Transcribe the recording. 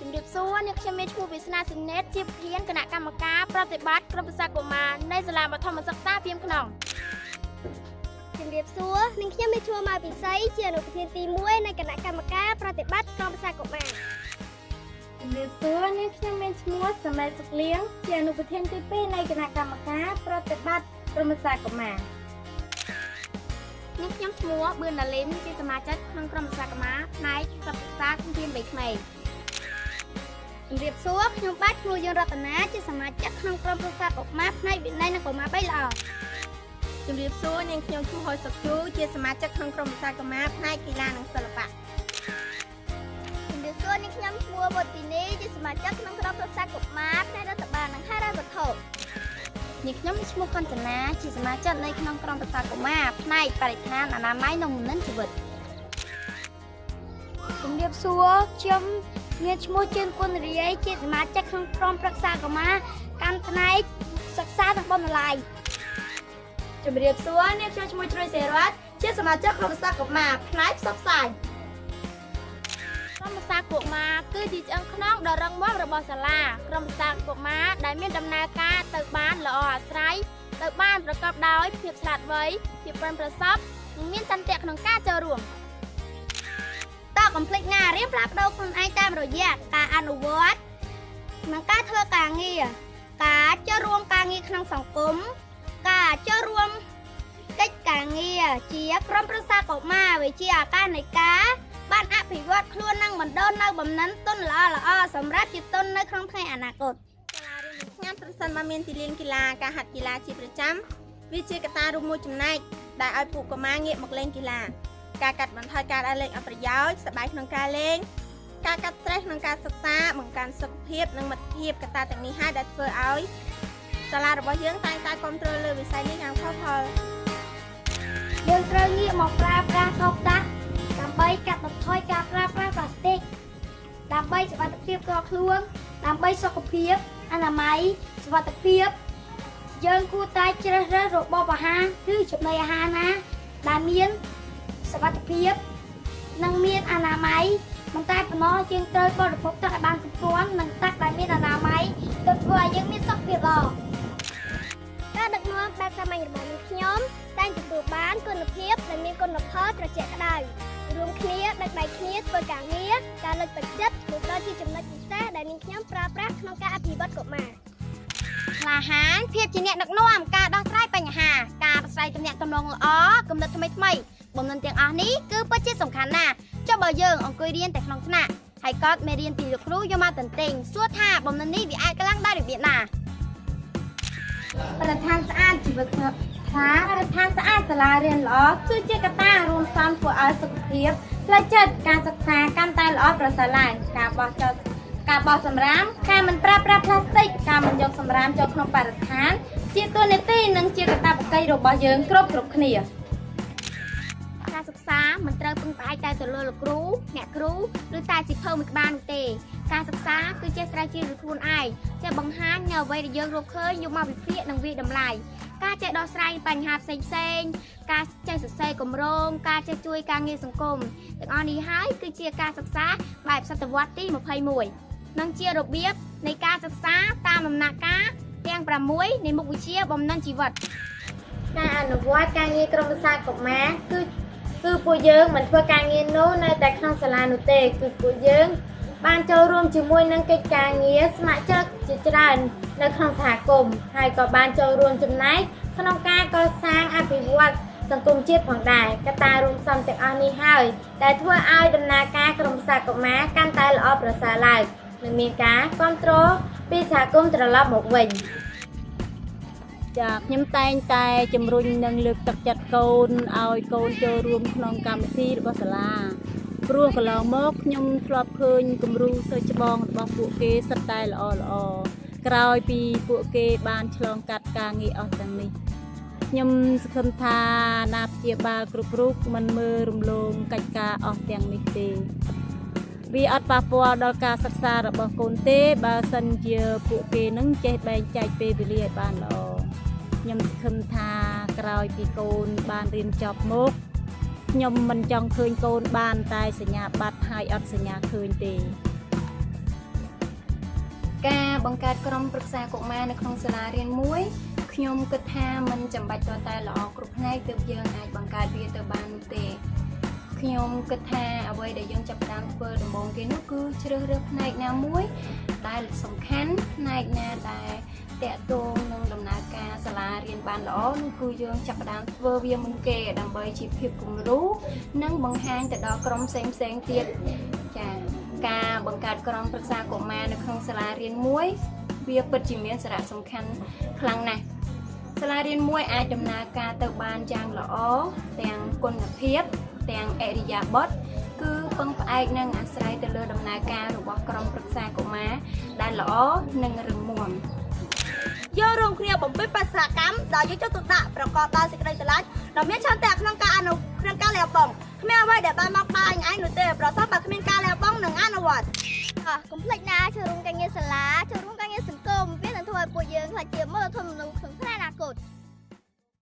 ជំរាបសួរអ្នកខ្ញុំមានឈ្មោះវាសនាស៊ីណេតជាប្រធានគណៈកម្មការប្រតិបត្តិក្រុមប្រឹក្សាកុមារនៃសាលាបឋមសិក្សាភៀមខ្នងជំរាបសួរនាងខ្ញុំមានឈ្មោះម៉ៅពិសីជាអនុប្រធានទី1នៃគណៈកម្មការប្រតិបត្តិក្រុមប្រឹក្សាកុមារជំរាបសួរនាងខ្ញុំមានឈ្មោះសមែតសុកលៀងជាអនុប្រធានទី2នៃគណៈកម្មការប្រតិបត្តិក្រុមប្រឹក្សាកុមារនាងខ្ញុំឈ្មោះប៊ឿនណាលីនជាសមាជិកក្នុងក្រុមប្រឹក្សាកុមារផ្នែកប្រឹក្សាជំនាញវ័យក្មេងជំរាបសួរខ្ញុំបាទគ្រូយុនរតនាជាសមាជិកក្នុងក្រុមប្រឹក្សាកុមារផ្នែកវិន័យនិងកុមារ3ល្អជំរាបសួរនាងខ្ញុំឈ្មោះហុយសុកជូជាសមាជិកក្នុងក្រុមប្រឹក្សាកុមារផ្នែកកីឡានិងសិល្បៈជំរាបសួរនាងខ្ញុំឈ្មោះវុធីនីជាសមាជិកក្នុងក្រុមប្រឹក្សាកុមារផ្នែករដ្ឋបាលនិងហិរញ្ញវត្ថុនាងខ្ញុំឈ្មោះកញ្ចនាជាសមាជិកនៅក្នុងក្រុមប្រឹក្សាកុមារផ្នែកបរិស្ថានអនាម័យនិងលំនឹងជីវិតជំរាបសួរខ្ញុំមានឈ្មោះជឿនគុណរាយជាសមាជិកក្នុងក្រុមប្រឹក្សាកុមារកាន់ផ្នែកសិក្សានិងបណ្ណាល័យជំរាបសួរនាងខ្ញុំឈ្មោះជ្រោយសេរ៉ាត់ជាសមាជិកក្រុមប្រឹក្សាកុមារផ្នែកផ្សព្វផ្សាយក្រុមប្រឹក្សាកុមារគឺជាឆ្អឹងខ្នងដ៏រឹងមាំរបស់សាលាក្រុមប្រឹក្សាកុមារដែលមានដំណើរការទៅបានល្អអាស្រ័យទៅបានប្រកបដោយភាពឆ្លាតវៃភាពប៉ិនប្រសប់និងមានតន្ទាក់ក្នុងការចូលរួមកុំភ្លេចណារៀនផ្លាស់ប្ដូរខ្លួនឯងតាមរយៈការអនុវត្តនិងការធ្វើការងារការចូលរួមការងារក្នុងសង្គមការចូលរួមកិច្ចការងារជាក្រុមប្រឹក្សាកុមារវិជាអាការនៃការបានអភិវឌ្ឍខ្លួននិងបណ្ដុះនៅបំណិនទុនល្អសម្រាប់ជាទុននៅក្នុងថ្ងៃអនាគតសាលារៀនស្ងាត់ប្រសិនបើមានទីលានកីឡាការហាត់កីឡាជាប្រចាំវាជាកត្តារួមមួយចំណែកដែលឲ្យពួកកុមារងាកមកលេងកីឡាការកាត់បន្ថយការដើរលេងអប្រយោជន៍សប្បាយក្នុងការលេងការកាត់ស្ត្រេសក្នុងការសិក្សាបង្កើនសុខភាពនិងមិត្តភាពកត្តាទាំងនេះហើយដែលធ្វើឲ្យសាលារបស់យើងតែងតែគ្រប់គ្រងលើវិស័យនេះយ៉ាងផុសផុលយើងត្រូវងាកមកប្រើប្រាស់ថោកតាក់ដើម្បីកាត់បន្ថយការប្រើប្រាស់ប្លាស្ទិកដើម្បីសុវត្ថិភាពផ្ទាល់ខ្លួនដើម្បីសុខភាពអនាម័យសុវត្ថិភាពយើងគួរតែជ្រើសរើសរបបអាហារឬចំណីអាហារណាដែលមានសុវត្ថិភាពនិងមានអនាម័យមិនតែប៉ុណ្ណោះយើងត្រូវបរិភោគទឹកឲ្យបានគ្រប់គ្រាន់និងទឹកដែលមានអនាម័យទៅធ្វើឲ្យយើងមានសុខភាពល្អការដឹកនាំបែបសាមញ្ញរបស់ខ្ញុំតែងទទួលបានគុណភាពដែលមានគុណផលត្រជាក់ក្តៅរួមគ្នាដឹកដៃគ្នាធ្វើការងារការលើកទឹកចិត្តនិងក៏ជាចំណុចពិសេសដែលនាងខ្ញុំប្រើប្រាស់ក្នុងការអភិវឌ្ឍកុមារក្លាហានភាពជាអ្នកដឹកនាំការដោះស្រាយបញ្ហាការប្រស្រ័យទំនាក់ទំនងល្អគំនិតថ្មីបំណិនទាំងអស់នេះគឺពិតជាសំខាន់ណាស់ចុះបើយើងអង្គុយរៀនតែក្នុងថ្នាក់ហើយក៏មេរៀនពីលោកគ្រូយកមកតន្ទិញសួរថាបំណិននេះវាអាចខ្លាំងដោយរបៀបណាបរិស្ថានស្អាតជីវិតថាបរិស្ថានស្អាតសាលារៀនល្អគឺជាកត្តារួមផ្សំធ្វើឲ្យសុខភាពផ្លូវចិត្តការសិក្សាកាន់តែល្អប្រសើរឡើងការបោះសម្រាមការមិនប្រើប្រាស់ប្លាស្ទិកការមិនយកសម្រាមចូលក្នុងបរិស្ថានជាតួនាទីនិងជាកាតព្វកិច្ចរបស់យើងគ្រប់គ្នាការសិក្សាមិនត្រូវពឹងផ្អែកតែទៅលើលោកគ្រូអ្នកគ្រូឬតែសៀវភៅមួយក្បាលនោះទេការសិក្សាគឺចេះស្រាវជ្រាវលើខ្លួនឯងចេះបង្ហាញនៅអ្វីដែលយើងរកឃើញយកមកវិភាគនិងវាយតម្លៃការចេះដោះស្រាយបញ្ហាផ្សេងការចេះសរសេរគម្រោងការចេះជួយការងារសង្គមទាំងអស់នេះហើយគឺជាការសិក្សាបែបសតវត្សទី21និងជារបៀបនៃការសិក្សាតាមដំណាក់កាលទាំង6នៃមុខវិជ្ជាបំណិនជីវិតការអនុវត្តការងារក្រុមប្រឹក្សាកុមារគឺពួកយើងមិនធ្វើការងារនោះនៅតែក្នុងសាលានោះទេគឺពួកយើងបានចូលរួមជាមួយនឹងកិច្ចការងារស្ម័គ្រចិត្តជាច្រើននៅក្នុងសហគមន៍ហើយក៏បានចូលរួមចំណែកក្នុងការកសាងអភិវឌ្ឍសង្គមជាតិផងដែរកត្តារួមផ្សំទាំងអស់នេះហើយដែលធ្វើឲ្យដំណើរការក្រុមប្រឹក្សាកុមារកាន់តែល្អប្រសើរឡើងនិងមានការគ្រប់គ្រងពីសហគមន៍ត្រឡប់មកវិញចាខ្ញុំតែងតែជំរុញនិងលើកទឹកចិត្តកូនឲ្យកូនចូលរួមក្នុងកម្មវិធីរបស់សាលាព្រោះកន្លងមកខ្ញុំធ្លាប់ឃើញគំរូសិស្សច្បងរបស់ពួកគេសិតតែល្អក្រោយពីពួកគេបានឆ្លងកាត់ការងារអស់ទាំងនេះខ្ញុំសង្ឃឹមថាអាណាព្យាបាលគ្រប់រូបមិនមើលរំលងកិច្ចការអស់ទាំងនេះទេវាអត់ប៉ះពាល់ដល់ការសិក្សារបស់កូនទេបើសិនជាពួកគេនឹងចេះបែងចែកពេលវេលាឲ្យបានល្អខ្ញុំសង្ឃឹមថាក្រោយពីកូនបានរៀនចប់មកខ្ញុំមិនចង់ឃើញកូនបានតែសញ្ញាបត្រហើយអត់សញ្ញាឃើញទេ ការបង្កើតក្រុមប្រឹក្សាកុមារនៅក្នុងសាលារៀនមួយខ្ញុំគិតថាมันចាំបាច់តតែល្អគ្រប់ផ្នែកទើបយើងអាចបង្កើតវាទៅបាននោះទេខ្ញុំគិតថាអ្វីដែលយើងចាប់ផ្ដើមធ្វើដំបូងគេនោះគឺជ្រើសរើសផ្នែកណាមួយដែលសំខាន់ផ្នែកណាដែលតាក់ទងនឹងដំណើរការសាលារៀនបានល្អនោះគឺយើងចាប់ផ្ដើមធ្វើវាមុនគេដើម្បីជាភាពគំរូនិងបង្ហាញទៅដល់ក្រុមផ្សេងទៀតចា៎ការបង្កើតក្រុមប្រឹក្សាកុមារនៅក្នុងសាលារៀនមួយវាពិតជាមានសារៈសំខាន់ខ្លាំងណាស់សាលារៀនមួយអាចដំណើរការទៅបានយ៉ាងល្អទាំងគុណភាពទាំងអរិយាប័ត្រគឺពឹងផ្អែកនឹងអាស្រ័យទៅលើដំណើរការរបស់ក្រុមប្រឹក្សាកុមារដែលល្អនិងរឹងមាំយករួមគ្នាបំពេញបេសកកម្មដែលយកចិត្តទុកដាក់ប្រកបដោយសេចក្តីស្រឡាញ់ដែលមានឆន្ទៈក្នុងការលះបង់គ្មានអ្វីដែលបានមកបាញ់ឯងនោះទេប្រសិនបើគ្មានការលះបង់និងអនុវត្តកុំភ្លេចណាចូលរួមការងារសាលាចូលរួមការងារសង្គមវានឹងធ្វើឲ្យពួកយើងខ្លាចជាមូលធនមនុស្ស